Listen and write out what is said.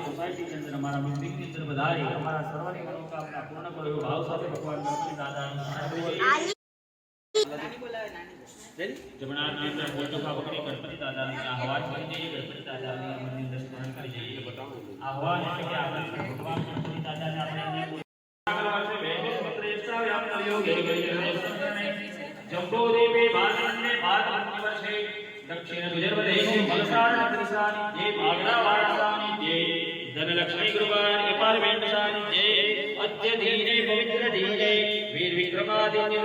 society ની અંદર અમારા મીટિંગ ની અંદર વધારી અમારા સર્વની મનોકામના પૂર્ણ કરો એવો ભાવ સાથે ભગવાન ગણપતિ દાદાનું જમણા ની અંદર બોલચોખા પકડી ગણપતિ દાદાની આહવાન કરી જઈએ ગણપતિ દાદાની મંદિર અંદર સ્મરણ કરી જઈએ આહવાન એટલે કે આપણે ભગવાન ગણપતિ દાદાને આપણે जम्बोदेवे बालन्ने भारतवर्षे दक्षिण विदर्भदेशे मलसार त्रिसानि जे भागरावासानि जे धनलक्ष्मी गुरुवार अपार्टमेंट सानि जे अद्य दीने पवित्र दीने वीर विक्रमादित्य